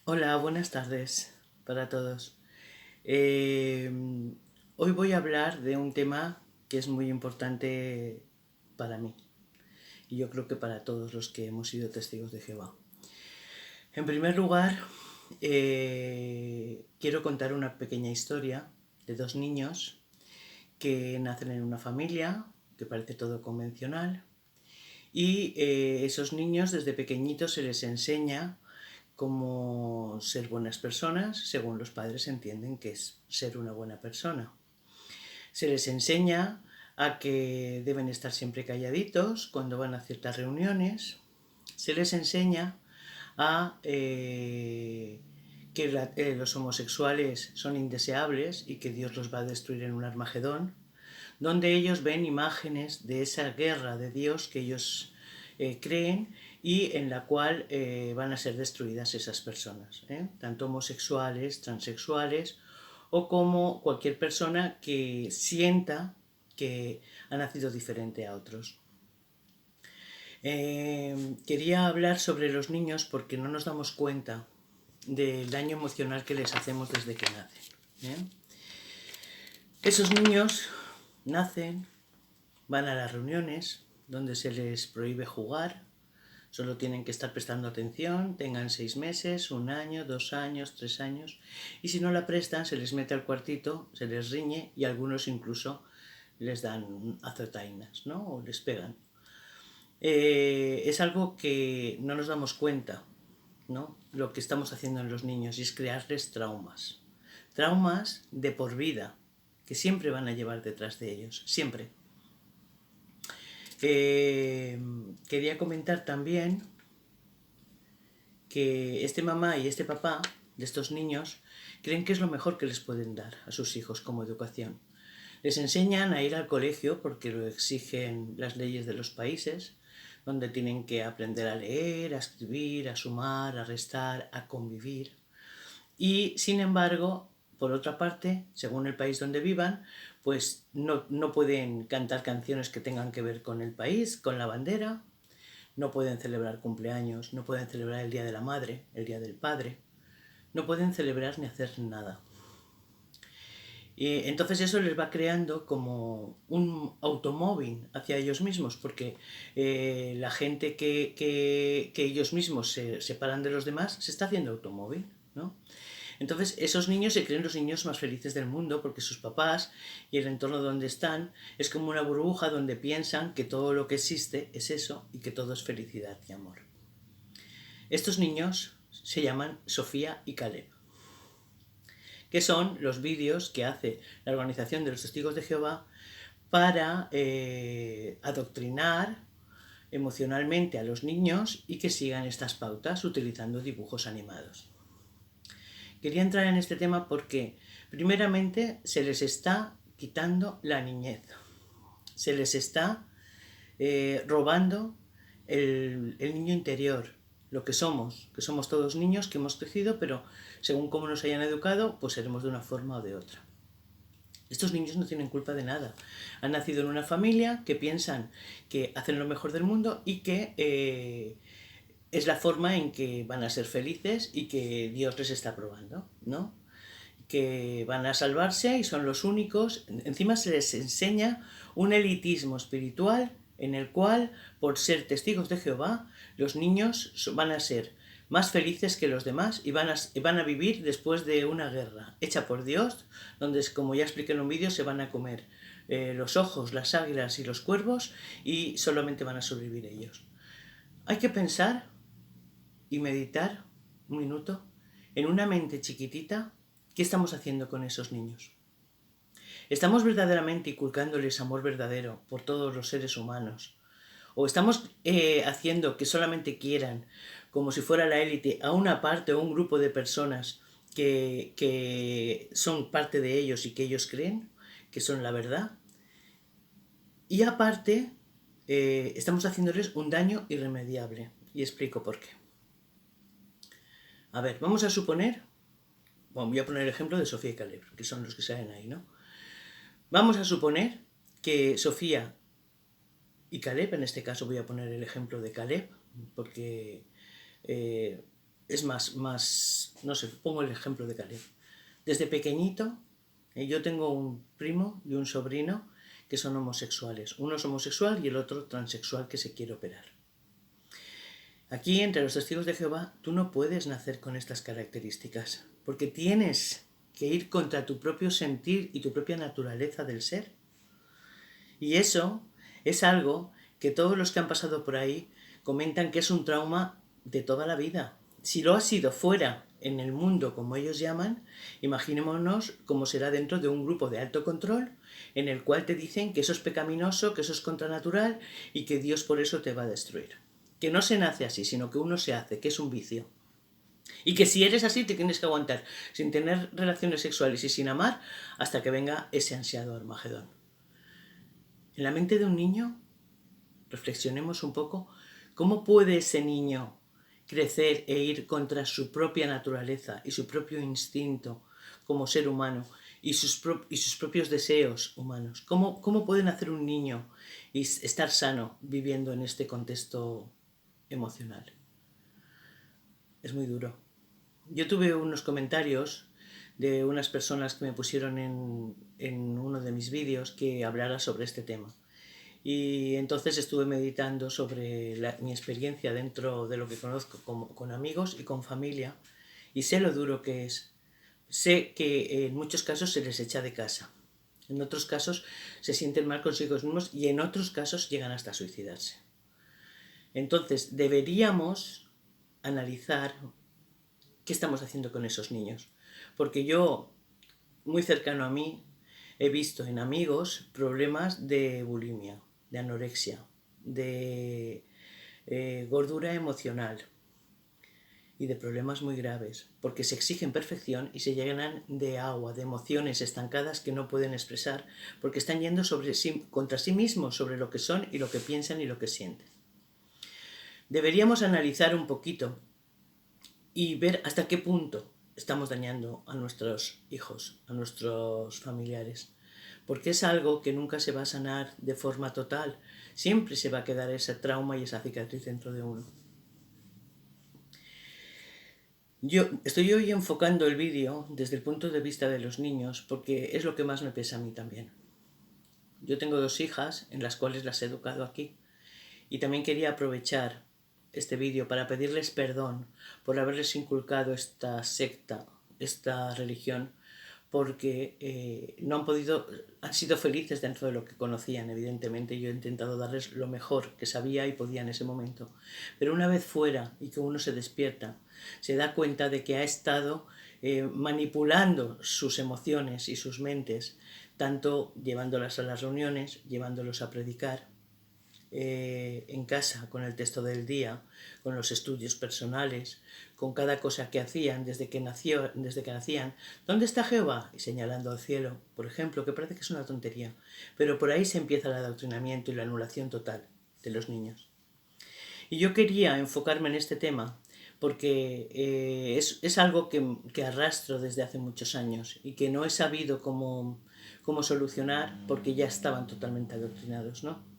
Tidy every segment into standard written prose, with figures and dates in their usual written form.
Hola, buenas tardes para todos. Eh, Hoy voy a hablar de un tema que es muy importante para mí y yo creo que para todos los que hemos sido testigos de Jehová. En primer lugar, quiero contar una pequeña historia de dos niños que nacen en una familia que parece todo convencional y esos niños desde pequeñitos se les enseña cómo ser buenas personas según los padres entienden que es ser una buena persona. Se les enseña a que deben estar siempre calladitos cuando van a ciertas reuniones. Se les enseña a que los homosexuales son indeseables y que Dios los va a destruir en un Armagedón, donde ellos ven imágenes de esa guerra de Dios que ellos creen y en la cual van a ser destruidas esas personas, tanto homosexuales, transexuales o como cualquier persona que sienta que ha nacido diferente a otros. Quería hablar sobre los niños porque no nos damos cuenta del daño emocional que les hacemos desde que nacen. Esos niños nacen, van a las reuniones donde se les prohíbe jugar, solo tienen que estar prestando atención, tengan 6 meses, 1 año, 2 años, 3 años, y si no la prestan se les mete al cuartito, se les riñe y algunos incluso les dan azotainas, ¿no? O les pegan. Es algo que no nos damos cuenta, ¿no? Lo que estamos haciendo en los niños y es crearles traumas. Traumas de por vida, que siempre van a llevar detrás de ellos, siempre. Quería comentar también que este mamá y este papá de estos niños creen que es lo mejor que les pueden dar a sus hijos como educación. Les enseñan a ir al colegio porque lo exigen las leyes de los países, donde tienen que aprender a leer, a escribir, a sumar, a restar, a convivir. Y sin embargo, por otra parte, según el país donde vivan, pues no pueden cantar canciones que tengan que ver con el país, con la bandera, no pueden celebrar cumpleaños, no pueden celebrar el Día de la Madre, el Día del Padre, no pueden celebrar ni hacer nada. Y entonces eso les va creando como un automóvil hacia ellos mismos, porque la gente que ellos mismos se separan de los demás se está haciendo automóvil, ¿no? Entonces esos niños se creen los niños más felices del mundo porque sus papás y el entorno donde están es como una burbuja donde piensan que todo lo que existe es eso y que todo es felicidad y amor. Estos niños se llaman Sofía y Caleb, que son los vídeos que hace la Organización de los Testigos de Jehová para adoctrinar emocionalmente a los niños y que sigan estas pautas utilizando dibujos animados. Quería entrar en este tema porque primeramente se les está quitando la niñez, se les está robando el niño interior, lo que somos todos niños que hemos crecido, pero según cómo nos hayan educado, pues seremos de una forma o de otra. Estos niños no tienen culpa de nada. Han nacido en una familia que piensan que hacen lo mejor del mundo y que es la forma en que van a ser felices y que Dios les está probando, ¿no? Que van a salvarse y son los únicos. Encima se les enseña un elitismo espiritual en el cual, por ser testigos de Jehová, los niños van a ser más felices que los demás y van a vivir después de una guerra hecha por Dios, donde, como ya expliqué en un vídeo, se van a comer los ojos, las águilas y los cuervos y solamente van a sobrevivir ellos. Hay que pensar y meditar un minuto en una mente chiquitita. ¿Qué estamos haciendo con esos niños? ¿Estamos verdaderamente inculcándoles amor verdadero por todos los seres humanos? ¿O estamos haciendo que solamente quieran, como si fuera la élite, a una parte o un grupo de personas que son parte de ellos y que ellos creen que son la verdad? Y aparte, estamos haciéndoles un daño irremediable. Y explico por qué. A ver, vamos a suponer, bueno, voy a poner el ejemplo de Sofía y Caleb, que son los que salen ahí, ¿no? Vamos a suponer que Sofía y Caleb, en este caso voy a poner el ejemplo de Caleb, porque es más, no sé, pongo el ejemplo de Caleb. Desde pequeñito, yo tengo un primo y un sobrino que son homosexuales. Uno es homosexual y el otro transexual que se quiere operar. Aquí, entre los testigos de Jehová, tú no puedes nacer con estas características, porque tienes que ir contra tu propio sentir y tu propia naturaleza del ser. Y eso es algo que todos los que han pasado por ahí comentan que es un trauma de toda la vida. Si lo ha sido fuera, en el mundo, como ellos llaman, imaginémonos cómo será dentro de un grupo de alto control en el cual te dicen que eso es pecaminoso, que eso es contranatural y que Dios por eso te va a destruir. Que no se nace así, sino que uno se hace, que es un vicio. Y que si eres así te tienes que aguantar sin tener relaciones sexuales y sin amar hasta que venga ese ansiado Armagedón. En la mente de un niño, reflexionemos un poco, ¿cómo puede ese niño crecer e ir contra su propia naturaleza y su propio instinto como ser humano y sus propios deseos humanos? ¿Cómo puede nacer un niño y estar sano viviendo en este contexto emocional? Es muy duro. Yo tuve unos comentarios de unas personas que me pusieron en uno de mis vídeos que hablara sobre este tema. Y entonces estuve meditando sobre mi experiencia dentro de lo que conozco con amigos y con familia, y sé lo duro que es. Sé que en muchos casos se les echa de casa, en otros casos se sienten mal consigo mismos y en otros casos llegan hasta suicidarse. Entonces deberíamos analizar qué estamos haciendo con esos niños, porque yo, muy cercano a mí, he visto en amigos problemas de bulimia, de anorexia, de gordura emocional y de problemas muy graves, porque se exigen perfección y se llenan de agua, de emociones estancadas que no pueden expresar, porque están yendo contra sí mismos, sobre lo que son y lo que piensan y lo que sienten. Deberíamos analizar un poquito y ver hasta qué punto estamos dañando a nuestros hijos, a nuestros familiares, porque es algo que nunca se va a sanar de forma total, siempre se va a quedar ese trauma y esa cicatriz dentro de uno. Yo estoy hoy enfocando el vídeo desde el punto de vista de los niños porque es lo que más me pesa a mí también. Yo tengo 2 hijas en las cuales las he educado aquí y también quería aprovechar este vídeo para pedirles perdón por haberles inculcado esta secta, esta religión, porque no han podido, han sido felices dentro de lo que conocían, evidentemente. Yo he intentado darles lo mejor que sabía y podía en ese momento. Pero una vez fuera y que uno se despierta, se da cuenta de que ha estado manipulando sus emociones y sus mentes, tanto llevándolas a las reuniones, llevándolos a predicar, en casa con el texto del día, con los estudios personales, con cada cosa que hacían desde que nacían. ¿Dónde está Jehová? Y señalando al cielo, por ejemplo, que parece que es una tontería, pero por ahí se empieza el adoctrinamiento y la anulación total de los niños. Y yo quería enfocarme en este tema porque es algo que arrastro desde hace muchos años y que no he sabido cómo solucionar porque ya estaban totalmente adoctrinados, ¿no?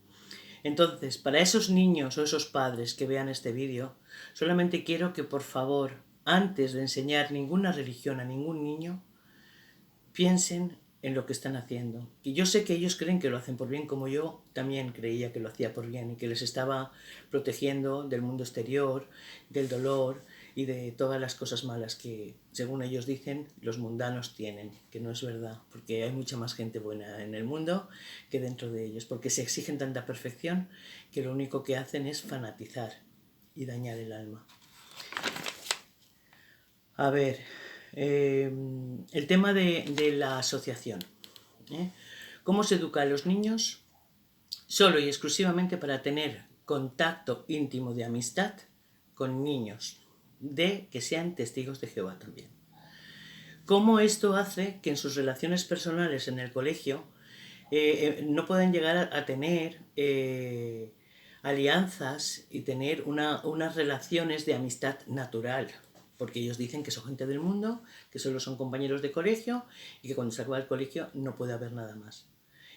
Entonces, para esos niños o esos padres que vean este vídeo, solamente quiero que por favor, antes de enseñar ninguna religión a ningún niño, piensen en lo que están haciendo. Y yo sé que ellos creen que lo hacen por bien, como yo también creía que lo hacía por bien y que les estaba protegiendo del mundo exterior, del dolor y de todas las cosas malas que, según ellos dicen, los mundanos tienen, que no es verdad, porque hay mucha más gente buena en el mundo que dentro de ellos, porque se exigen tanta perfección que lo único que hacen es fanatizar y dañar el alma. A ver, el tema de la asociación. ¿Cómo se educa a los niños? Solo y exclusivamente para tener contacto íntimo de amistad con niños, de que sean testigos de Jehová también. ¿Cómo esto hace que en sus relaciones personales en el colegio no puedan llegar a tener alianzas y tener unas relaciones de amistad natural? Porque ellos dicen que son gente del mundo, que solo son compañeros de colegio y que cuando se acaba el colegio no puede haber nada más.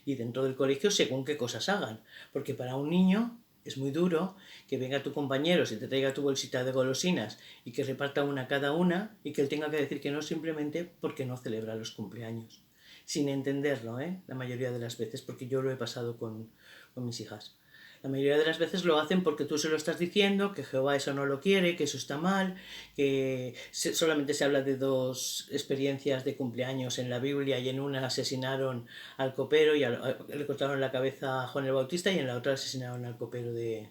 Y dentro del colegio según qué cosas hagan, porque para un niño Es muy duro que venga tu compañero, y te traiga tu bolsita de golosinas y que reparta una cada una y que él tenga que decir que no simplemente porque no celebra los cumpleaños. Sin entenderlo, la mayoría de las veces, porque yo lo he pasado con mis hijas. La mayoría de las veces lo hacen porque tú se lo estás diciendo, que Jehová eso no lo quiere, que eso está mal, que solamente se habla de 2 experiencias de cumpleaños en la Biblia y en una asesinaron al copero y le cortaron la cabeza a Juan el Bautista y en la otra asesinaron al copero de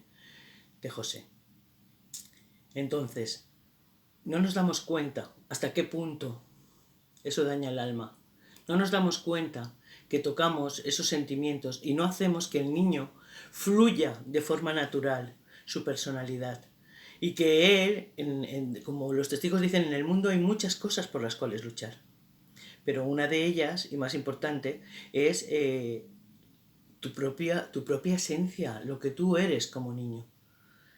José. Entonces, no nos damos cuenta hasta qué punto eso daña el alma. No nos damos cuenta que tocamos esos sentimientos y no hacemos que el niño fluya de forma natural su personalidad. Y que él, como los testigos dicen, en el mundo hay muchas cosas por las cuales luchar. Pero una de ellas, y más importante, es tu propia esencia, lo que tú eres como niño.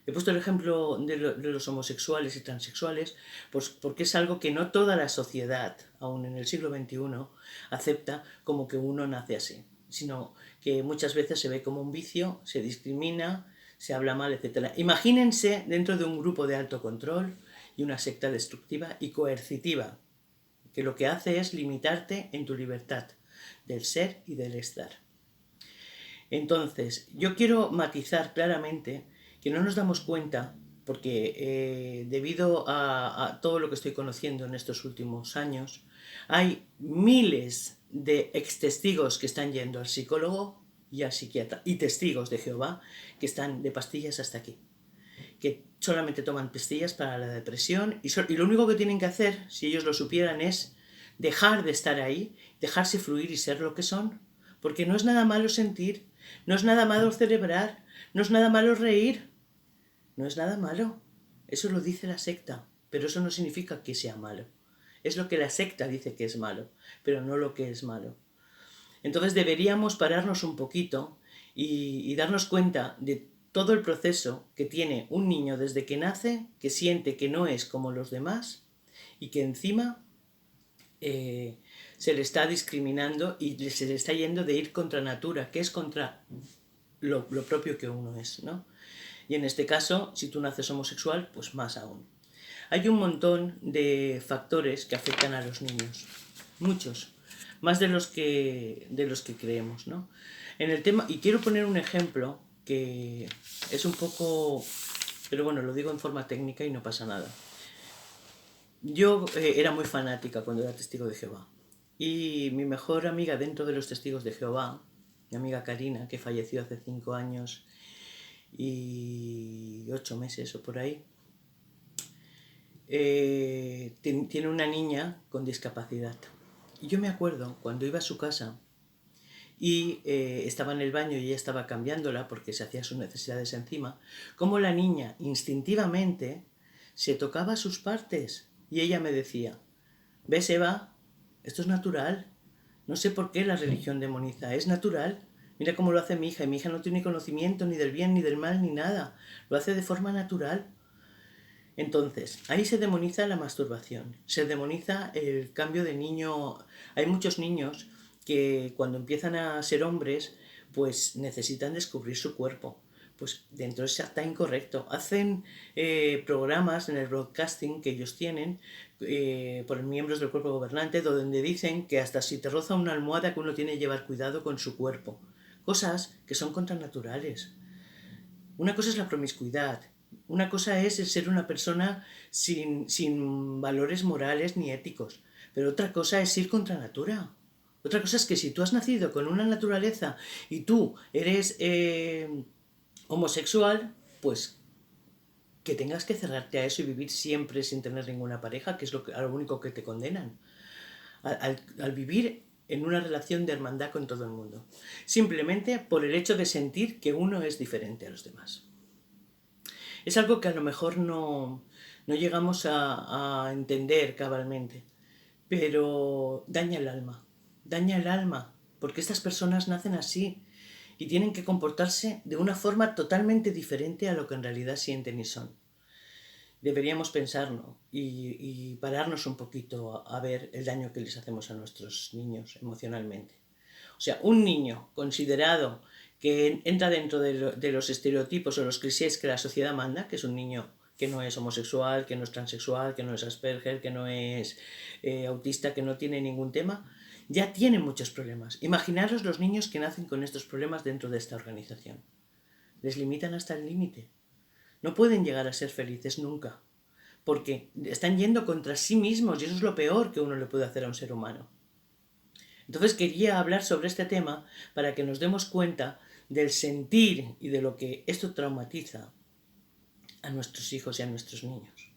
He puesto el ejemplo de los homosexuales y transexuales pues porque es algo que no toda la sociedad, aún en el siglo XXI, acepta como que uno nace así, sino que muchas veces se ve como un vicio, se discrimina, se habla mal, etc. Imagínense dentro de un grupo de alto control y una secta destructiva y coercitiva, que lo que hace es limitarte en tu libertad del ser y del estar. Entonces, yo quiero matizar claramente que no nos damos cuenta, porque debido a todo lo que estoy conociendo en estos últimos años, hay miles de extestigos que están yendo al psicólogo y al psiquiatra, y testigos de Jehová que están de pastillas hasta aquí, que solamente toman pastillas para la depresión y lo único que tienen que hacer, si ellos lo supieran, es dejar de estar ahí, dejarse fluir y ser lo que son, porque no es nada malo sentir, no es nada malo celebrar, no es nada malo reír, no es nada malo. Eso lo dice la secta, pero eso no significa que sea malo. Es lo que la secta dice que es malo, pero no lo que es malo. Entonces deberíamos pararnos un poquito y darnos cuenta de todo el proceso que tiene un niño desde que nace, que siente que no es como los demás y que encima se le está discriminando y se le está yendo de ir contra natura, que es contra lo propio que uno es, ¿no? Y en este caso, si tú naces homosexual, pues más aún. Hay un montón de factores que afectan a los niños, muchos, más de los que creemos, ¿no? En el tema, y quiero poner un ejemplo que es un poco, pero bueno, lo digo en forma técnica y no pasa nada. Yo era muy fanática cuando era testigo de Jehová. Y mi mejor amiga dentro de los testigos de Jehová, mi amiga Karina, que falleció hace 5 años y 8 meses o por ahí, tiene una niña con discapacidad. Y yo me acuerdo cuando iba a su casa y estaba en el baño y ella estaba cambiándola porque se hacía sus necesidades encima, cómo la niña instintivamente se tocaba sus partes y ella me decía: ¿ves, Eva? Esto es natural. No sé por qué la religión demoniza. Es natural. Mira cómo lo hace mi hija. Y mi hija no tiene conocimiento ni del bien ni del mal ni nada. Lo hace de forma natural. Entonces, ahí se demoniza la masturbación. Se demoniza el cambio de niño. Hay muchos niños que cuando empiezan a ser hombres, pues necesitan descubrir su cuerpo. Pues dentro está incorrecto. Hacen programas en el broadcasting que ellos tienen por miembros del cuerpo gobernante donde dicen que hasta si te roza una almohada que uno tiene que llevar cuidado con su cuerpo. Cosas que son contranaturales. Una cosa es la promiscuidad. Una cosa es el ser una persona sin valores morales ni éticos. Pero otra cosa es ir contra natura. Otra cosa es que si tú has nacido con una naturaleza y tú eres homosexual, pues que tengas que cerrarte a eso y vivir siempre sin tener ninguna pareja, que es a lo único que te condenan. Al vivir en una relación de hermandad con todo el mundo. Simplemente por el hecho de sentir que uno es diferente a los demás. Es algo que a lo mejor no llegamos a entender cabalmente, pero daña el alma, porque estas personas nacen así y tienen que comportarse de una forma totalmente diferente a lo que en realidad sienten y son. Deberíamos pensarlo y pararnos un poquito a ver el daño que les hacemos a nuestros niños emocionalmente. O sea, un niño considerado que entra dentro de los estereotipos o los clichés que la sociedad manda, que es un niño que no es homosexual, que no es transexual, que no es Asperger, que no es autista, que no tiene ningún tema, ya tiene muchos problemas. Imaginaros los niños que nacen con estos problemas dentro de esta organización. Les limitan hasta el límite. No pueden llegar a ser felices nunca, porque están yendo contra sí mismos y eso es lo peor que uno le puede hacer a un ser humano. Entonces quería hablar sobre este tema para que nos demos cuenta del sentir y de lo que esto traumatiza a nuestros hijos y a nuestros niños.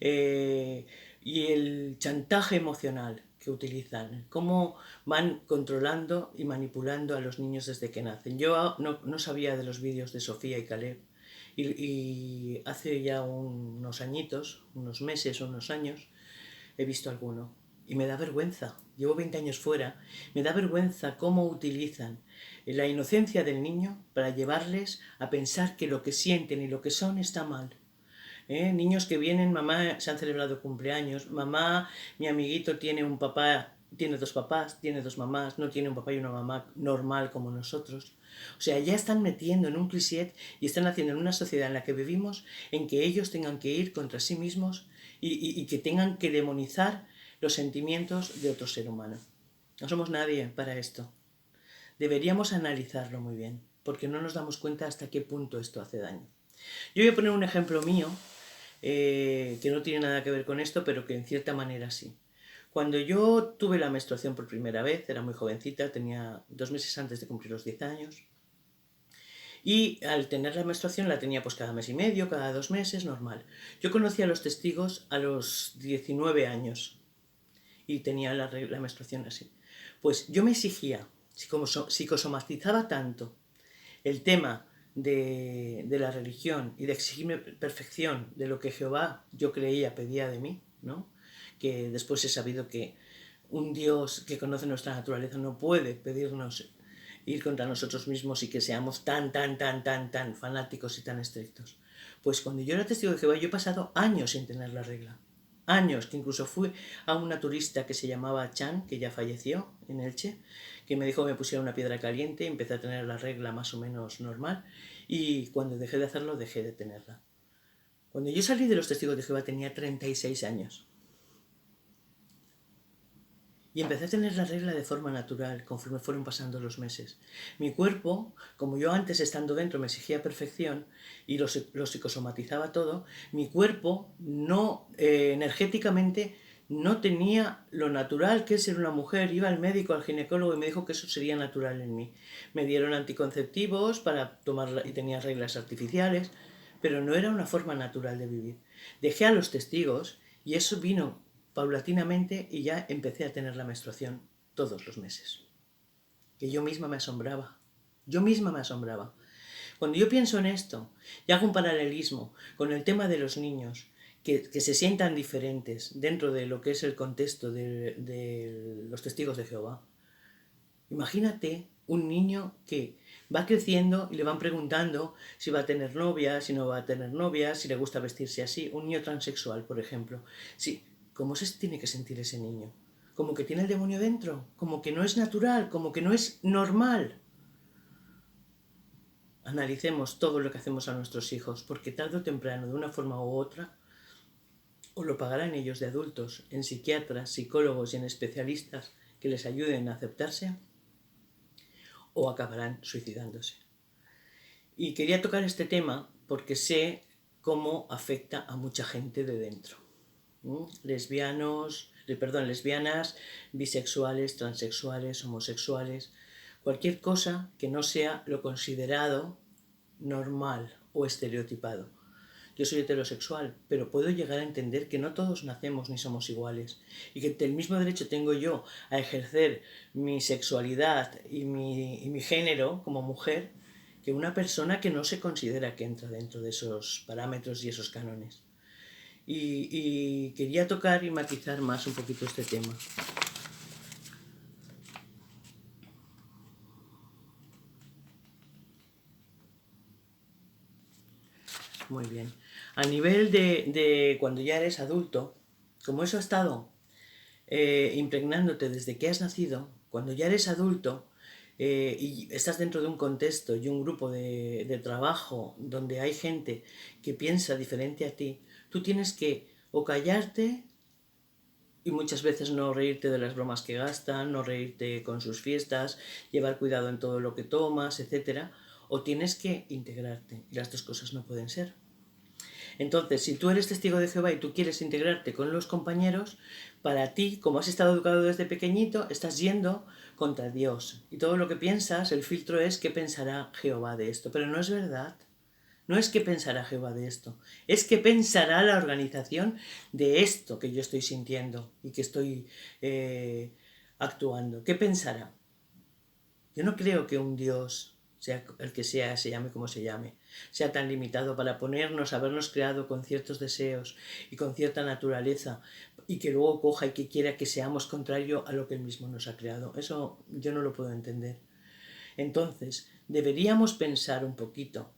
Y el chantaje emocional que utilizan, cómo van controlando y manipulando a los niños desde que nacen. Yo no sabía de los vídeos de Sofía y Caleb y hace ya unos añitos, unos meses o unos años, he visto alguno. Y me da vergüenza, llevo 20 años fuera, me da vergüenza cómo utilizan la inocencia del niño para llevarles a pensar que lo que sienten y lo que son está mal. Niños que vienen, mamá, se han celebrado cumpleaños, mamá, mi amiguito tiene un papá, tiene dos papás, tiene dos mamás, no tiene un papá y una mamá normal como nosotros. O sea, ya están metiendo en un cliché y están haciendo en una sociedad en la que vivimos en que ellos tengan que ir contra sí mismos y que tengan que demonizar los sentimientos de otro ser humano. No somos nadie para esto. Deberíamos analizarlo muy bien, porque no nos damos cuenta hasta qué punto esto hace daño. Yo voy a poner un ejemplo mío, que no tiene nada que ver con esto, pero que en cierta manera sí. Cuando yo tuve la menstruación por primera vez, era muy jovencita, tenía 2 meses antes de cumplir los 10 años, y al tener la menstruación la tenía pues cada mes y medio, cada 2 meses, normal. Yo conocí a los testigos a los 19 años y tenía la menstruación así. Pues yo me exigía, psicosomatizaba tanto el tema de la religión y de exigirme perfección de lo que Jehová yo creía pedía de mí, ¿no? Que después he sabido que un Dios que conoce nuestra naturaleza no puede pedirnos ir contra nosotros mismos y que seamos tan fanáticos y tan estrictos. Pues cuando yo era testigo de Jehová yo he pasado años sin tener la regla. Años, que incluso fui a una turista que se llamaba Chan, que ya falleció en Elche, que me dijo que me pusiera una piedra caliente, empecé a tener la regla más o menos normal y cuando dejé de hacerlo dejé de tenerla. Cuando yo salí de los testigos de Jehová tenía 36 años y empecé a tener la regla de forma natural conforme fueron pasando los meses. Mi cuerpo, como yo antes estando dentro me exigía perfección y lo psicosomatizaba todo, mi cuerpo no energéticamente no tenía lo natural que es ser una mujer. Iba al médico, al ginecólogo y me dijo que eso sería natural en mí. Me dieron anticonceptivos para tomar y tenía reglas artificiales, pero no era una forma natural de vivir. Dejé a los testigos y eso vino paulatinamente y ya empecé a tener la menstruación todos los meses. Que yo misma me asombraba. Yo misma me asombraba. Cuando yo pienso en esto y hago un paralelismo con el tema de los niños que se sientan diferentes dentro de lo que es el contexto de los testigos de Jehová, imagínate un niño que va creciendo y le van preguntando si va a tener novia, si no va a tener novia, si le gusta vestirse así. Un niño transexual, por ejemplo. Sí, ¿cómo se tiene que sentir ese niño? Como que tiene el demonio dentro, como que no es natural, como que no es normal. Analicemos todo lo que hacemos a nuestros hijos, porque tarde o temprano, de una forma u otra, o lo pagarán ellos de adultos, en psiquiatras, psicólogos y en especialistas que les ayuden a aceptarse, o acabarán suicidándose. Y quería tocar este tema porque sé cómo afecta a mucha gente de dentro. Lesbianas, bisexuales, transexuales, homosexuales, cualquier cosa que no sea lo considerado normal o estereotipado. Yo soy heterosexual, pero puedo llegar a entender que no todos nacemos ni somos iguales y que el mismo derecho tengo yo a ejercer mi sexualidad y mi género como mujer que una persona que no se considera que entra dentro de esos parámetros y esos cánones. Y quería tocar y matizar más un poquito este tema. Muy bien. A nivel de cuando ya eres adulto, como eso ha estado impregnándote desde que has nacido, cuando ya eres adulto, y estás dentro de un contexto y un grupo de trabajo donde hay gente que piensa diferente a ti, tú tienes que o callarte y muchas veces no reírte de las bromas que gastan, no reírte con sus fiestas, llevar cuidado en todo lo que tomas, etcétera, o tienes que integrarte y las dos cosas no pueden ser. Entonces, si tú eres testigo de Jehová y tú quieres integrarte con los compañeros, para ti, como has estado educado desde pequeñito, estás yendo contra Dios. Y todo lo que piensas, el filtro es qué pensará Jehová de esto. Pero no es verdad. No es qué pensará Jehová de esto. Es qué pensará la organización de esto que yo estoy sintiendo y que estoy actuando. ¿Qué pensará? Yo no creo que un Dios, sea el que sea, se llame como se llame, sea tan limitado para ponernos, habernos creado con ciertos deseos y con cierta naturaleza y que luego coja y que quiera que seamos contrario a lo que él mismo nos ha creado. Eso yo no lo puedo entender. Entonces, deberíamos pensar un poquito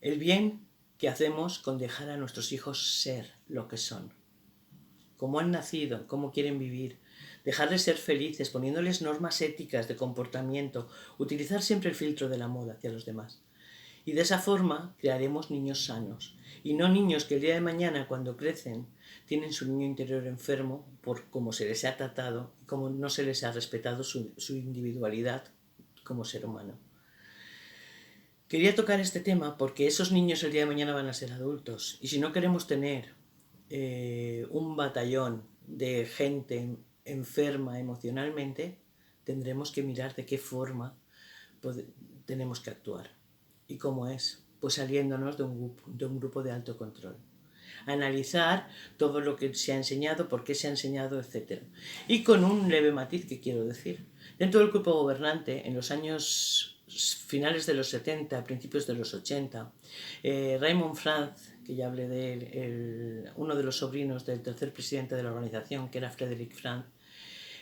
el bien que hacemos con dejar a nuestros hijos ser lo que son, cómo han nacido, cómo quieren vivir, dejarles ser felices, poniéndoles normas éticas de comportamiento, utilizar siempre el filtro del amor hacia los demás. Y de esa forma crearemos niños sanos, y no niños que el día de mañana, cuando crecen, tienen su niño interior enfermo por cómo se les ha tratado y cómo no se les ha respetado su individualidad como ser humano. Quería tocar este tema porque esos niños el día de mañana van a ser adultos, y si no queremos tener un batallón de gente enferma emocionalmente, tendremos que mirar de qué forma tenemos que actuar. ¿Y cómo es? Pues saliéndonos de un grupo de alto control. Analizar todo lo que se ha enseñado, por qué se ha enseñado, etc. Y con un leve matiz que quiero decir. Dentro del grupo gobernante, en los años finales de los 70, principios de los 80, Raymond Franz, que ya hablé de él, uno de los sobrinos del tercer presidente de la organización, que era Frederick Franz,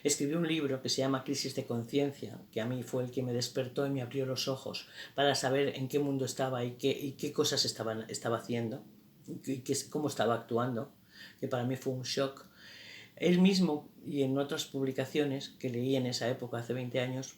escribió un libro que se llama Crisis de Conciencia, que a mí fue el que me despertó y me abrió los ojos para saber en qué mundo estaba y qué cosas estaba haciendo y cómo estaba actuando, que para mí fue un shock. Él mismo, y en otras publicaciones que leí en esa época, hace 20 años,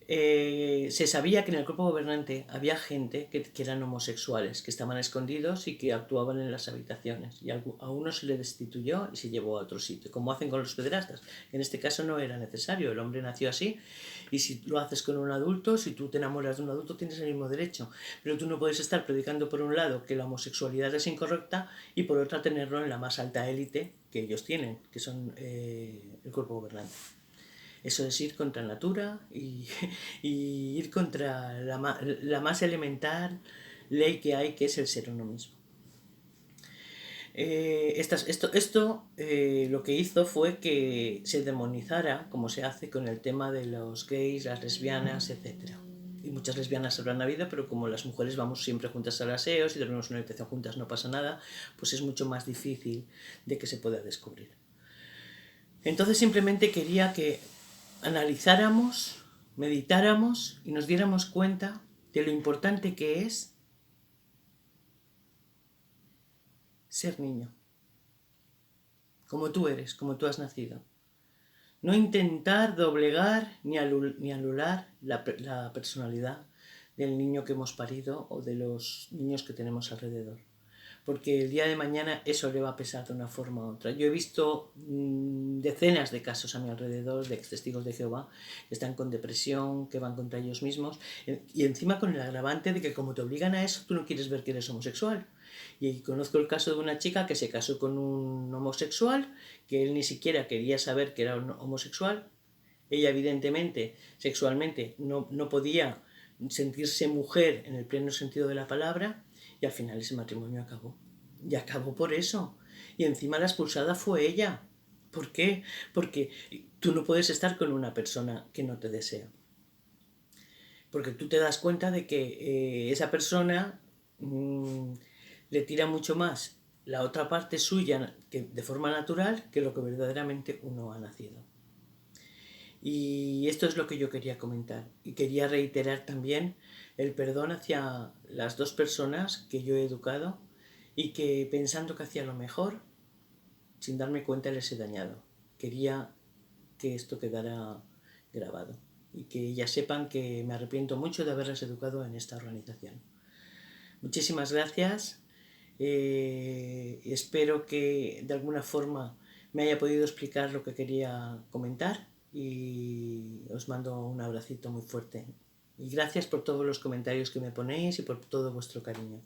se sabía que en el grupo gobernante había gente que eran homosexuales, que estaban escondidos y que actuaban en las habitaciones. Y a uno se le destituyó y se llevó a otro sitio, como hacen con los pederastas. En este caso no era necesario, el hombre nació así, y si lo haces con un adulto, si tú te enamoras de un adulto, tienes el mismo derecho. Pero tú no puedes estar predicando por un lado que la homosexualidad es incorrecta y por otra tenerlo en la más alta élite que ellos tienen, que son el cuerpo gobernante. Eso es ir contra natura y ir contra la más elemental ley que hay, que es el ser uno mismo. Esto lo que hizo fue que se demonizara, como se hace con el tema de los gays, las lesbianas, etc. Y muchas lesbianas habrán habido, pero como las mujeres vamos siempre juntas al aseo, si dormimos en una habitación juntas no pasa nada, pues es mucho más difícil de que se pueda descubrir. Entonces simplemente quería que analizáramos, meditáramos y nos diéramos cuenta de lo importante que es ser niño, como tú eres, como tú has nacido. No intentar doblegar ni anular la personalidad del niño que hemos parido o de los niños que tenemos alrededor. Porque el día de mañana eso le va a pesar de una forma u otra. Yo he visto decenas de casos a mi alrededor de testigos de Jehová que están con depresión, que van contra ellos mismos, y encima con el agravante de que como te obligan a eso, tú no quieres ver que eres homosexual. Y conozco el caso de una chica que se casó con un homosexual, que él ni siquiera quería saber que era un homosexual. Ella evidentemente, sexualmente, no podía sentirse mujer en el pleno sentido de la palabra, y al final ese matrimonio acabó. Y acabó por eso. Y encima la expulsada fue ella. ¿Por qué? Porque tú no puedes estar con una persona que no te desea. Porque tú te das cuenta de que esa persona le tira mucho más la otra parte suya que de forma natural que lo que verdaderamente uno ha nacido. Y esto es lo que yo quería comentar. Y quería reiterar también el perdón hacia las dos personas que yo he educado y que pensando que hacía lo mejor, sin darme cuenta les he dañado. Quería que esto quedara grabado. Y que ellas sepan que me arrepiento mucho de haberlas educado en esta organización. Muchísimas gracias. Espero que de alguna forma me haya podido explicar lo que quería comentar y os mando un abracito muy fuerte. Y gracias por todos los comentarios que me ponéis y por todo vuestro cariño.